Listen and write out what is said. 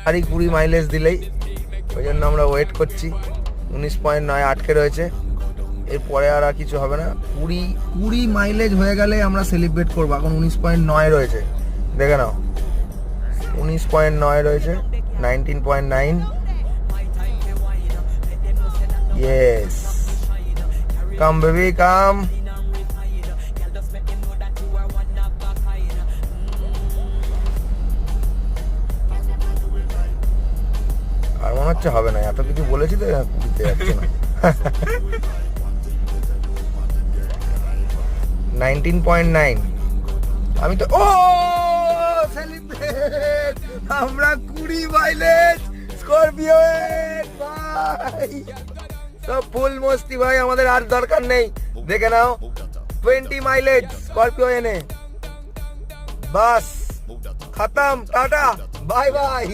20 mileage দিলেই, ওই জন্য আমরা ওয়েট করছি। 19.9 আটকে রয়েছে, এরপরে আর কিছু হবে না। 20 মাইলেজ হয়ে গেলে আমরা সেলিব্রেট করবো। এখন 19.9 রয়েছে, দেখে নাও 19.9 রয়েছে, 19.9। ইয়েস, কাম বেবি কাম। আর মনে হচ্ছে হবে না, এত কিছু বলেছি তো, দিতে যাচ্ছে না। 19.9। আমি তো সেলিব্রেট, আমরা 20 মাইলেজ স্করপিও ভাই, সব ফুল মস্তি ভাই, আমাদের আর দরকার নেই। দেখে নাও 20 মাইলেজ স্করপিও এনে, বাস খতম, টাটা বাই বাই।